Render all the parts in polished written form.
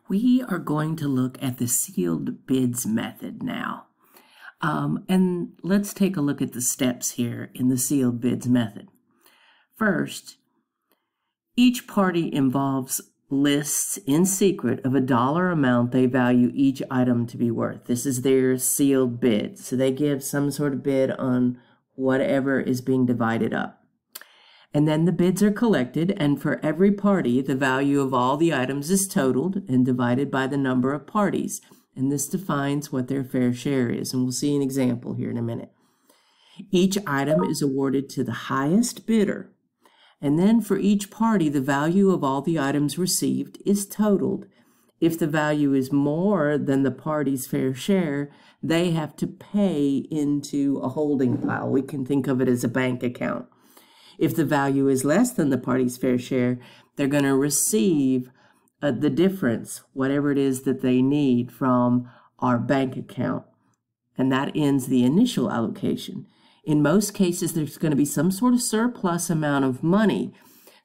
We are going to look at the sealed bids method now. And let's take a look at the steps here in the sealed bids method. First, each party involves lists in secret of a dollar amount they value each item to be worth. This is their sealed bid. So they give some sort of bid on whatever is being divided up. And then the bids are collected, and for every party, the value of all the items is totaled and divided by the number of parties. And this defines what their fair share is. And we'll see an example here in a minute. Each item is awarded to the highest bidder. And then for each party, the value of all the items received is totaled. If the value is more than the party's fair share, they have to pay into a holding pile. We can think of it as a bank account. If the value is less than the party's fair share, they're going to receive the difference, whatever it is that they need from our bank account. And that ends the initial allocation. In most cases, there's going to be some sort of surplus amount of money.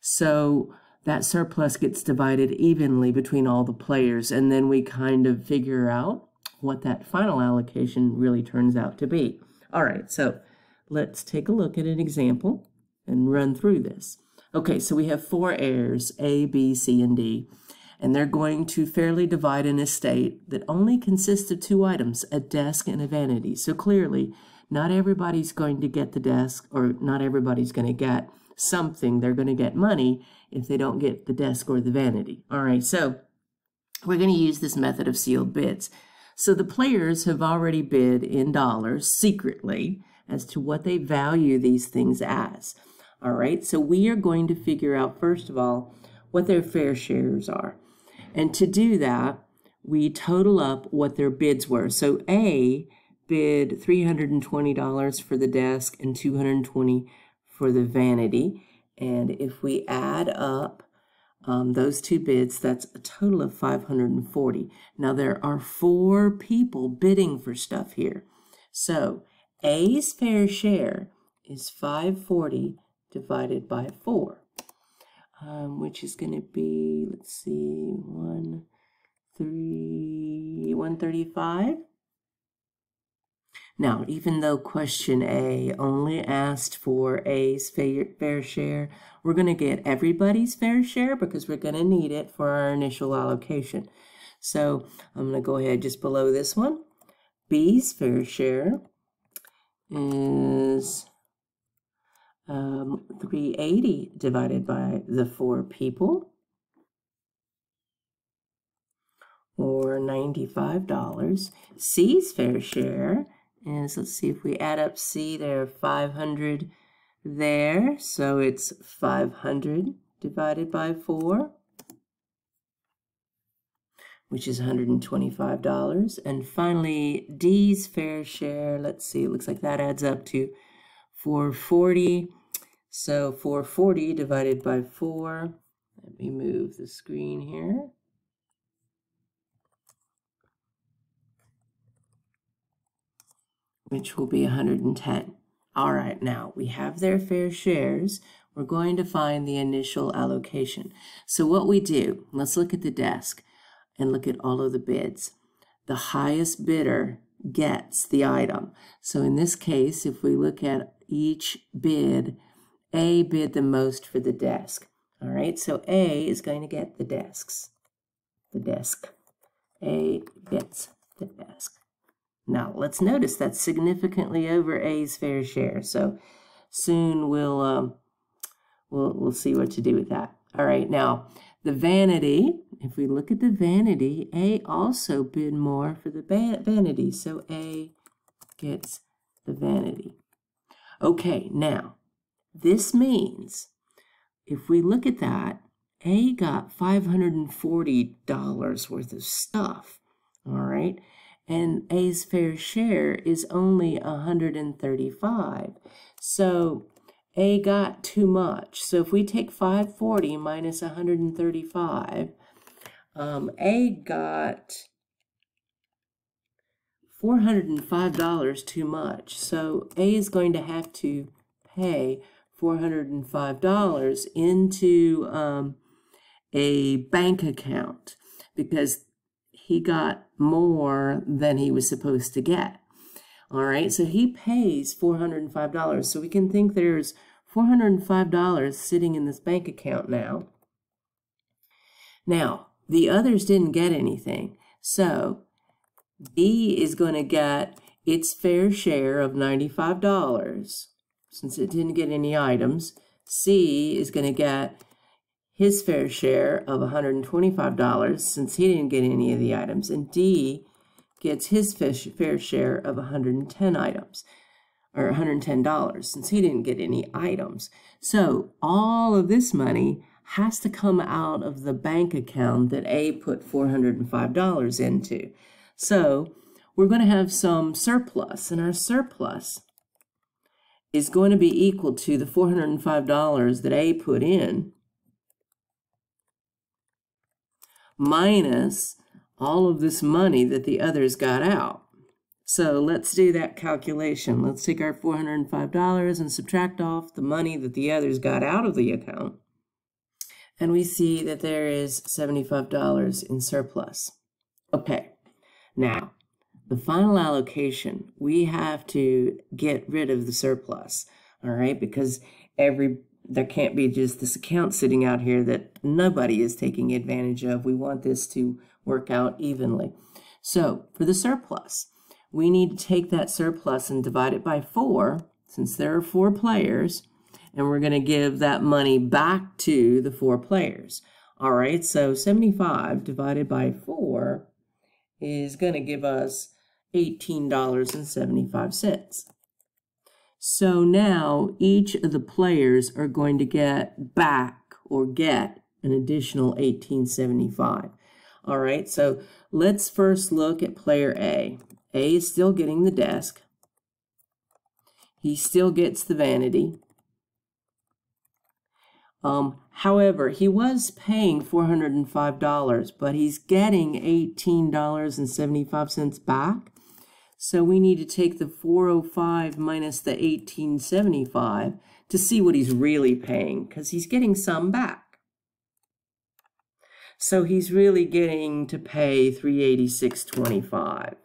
So that surplus gets divided evenly between all the players. And then we kind of figure out what that final allocation really turns out to be. All right, so let's take a look at an example and run through this. Okay, so we have 4 heirs, A, B, C, and D, and they're going to fairly divide an estate that only consists of 2 items, a desk and a vanity. So clearly, not everybody's going to get the desk, or not everybody's going to get something. They're going to get money if they don't get the desk or the vanity. All right, so we're going to use this method of sealed bids. So the players have already bid in dollars secretly as to what they value these things as. All right, so we are going to figure out, first of all, what their fair shares are. And to do that, we total up what their bids were. So A bid $320 for the desk and $220 for the vanity. And if we add up those 2 bids, that's a total of $540. Now, there are 4 people bidding for stuff here. So A's fair share is $540 divided by 4, which is going to be, let's see, 135. Now, even though question A only asked for A's fair share, we're going to get everybody's fair share because we're going to need it for our initial allocation. So I'm going to go ahead just below this one. B's fair share is 380 divided by the 4 people, or $95. C's fair share is, let's see, if we add up C, there are 500 there, so it's 500 divided by 4, which is $125. And finally, D's fair share, let's see, it looks like that adds up to 440. So 440 divided by 4, let me move the screen here. Which will be 110. All right, now we have their fair shares. We're going to find the initial allocation. So what we do, let's look at the desk and look at all of the bids. The highest bidder gets the item. So in this case, if we look at each bid, A bid the most for the desk. All right, so A is going to get the desks. The desk. A gets the desk. Now, let's notice that's significantly over A's fair share. So soon we'll see what to do with that. All right, now the vanity, if we look at the vanity, A also bid more for the vanity. So A gets the vanity. Okay, now this means if we look at that, A got $540 worth of stuff. All right. And A's fair share is only $135. So A got too much. So if we take 540 minus 135, A got $405 too much. So A is going to have to pay $405 into a bank account, because he got more than he was supposed to get. All right, so he pays $405. So we can think there's $405 sitting in this bank account now. Now, the others didn't get anything. So B is going to get its fair share of $95 since it didn't get any items. C is going to get his fair share of $125 since he didn't get any of the items. And D gets his fair share of 110 items, or $110 since he didn't get any items. So all of this money has to come out of the bank account that A put $405 into. So we're going to have some surplus, and our surplus is going to be equal to the $405 that A put in minus all of this money that the others got out. So let's do that calculation. Let's take our $405 and subtract off the money that the others got out of the account. And we see that there is $75 in surplus. Okay, now the final allocation, we have to get rid of the surplus, all right, because there can't be just this account sitting out here that nobody is taking advantage of. We want this to work out evenly. So for the surplus, we need to take that surplus and divide it by 4, since there are 4 players, and we're going to give that money back to the 4 players. All right, so 75 divided by 4 is going to give us $18.75. So now each of the players are going to get back or get an additional $18.75. All right, so let's first look at player A. A is still getting the desk. He still gets the vanity. However, he was paying $405, but he's getting $18.75 back. So we need to take the $405 minus the $18.75 to see what he's really paying, because he's getting some back. So he's really getting to pay $386.25.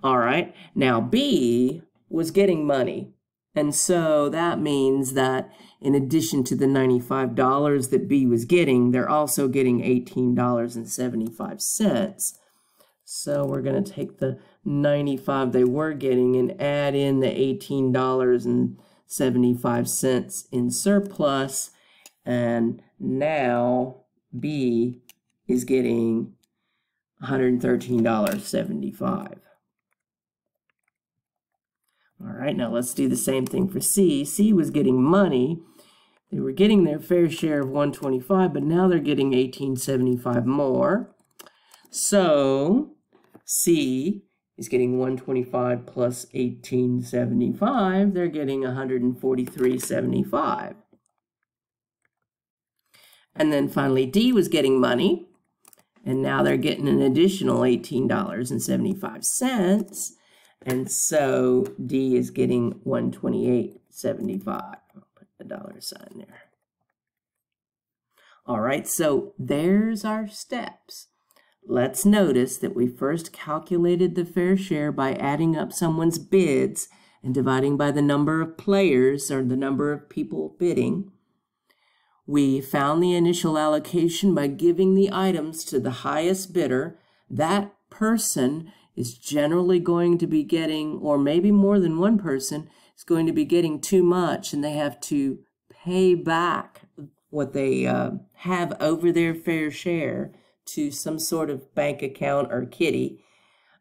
All right, now B was getting money, and so that means that in addition to the $95 that B was getting, they're also getting $18.75. So we're going to take the $95 they were getting and add in the $18.75 in surplus, and now B is getting $113.75. All right, now let's do the same thing for C. C was getting money. They were getting their fair share of $125, but now they're getting $18.75 more. So C is getting $125 plus $18.75. They're getting $143.75. And then finally D was getting money, and now they're getting an additional $18.75. And so D is getting $128.75. I'll put the dollar sign there. All right, so there's our steps. Let's notice that we first calculated the fair share by adding up someone's bids and dividing by the number of players, or the number of people bidding. We found the initial allocation by giving the items to the highest bidder. That person is generally going to be getting, or maybe more than one person is going to be getting too much, and they have to pay back what they have over their fair share to some sort of bank account or kitty.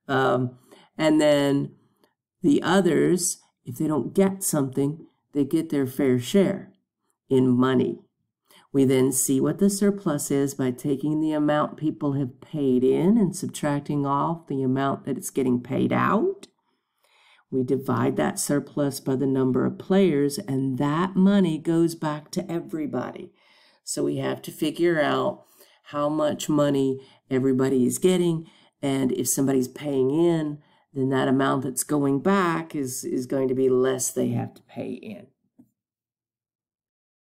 And then the others, if they don't get something, they get their fair share in money. We then see what the surplus is by taking the amount people have paid in and subtracting off the amount that it's getting paid out. We divide that surplus by the number of players, and that money goes back to everybody. So we have to figure out how much money everybody is getting, and if somebody's paying in, then that amount that's going back is going to be less they have to pay in.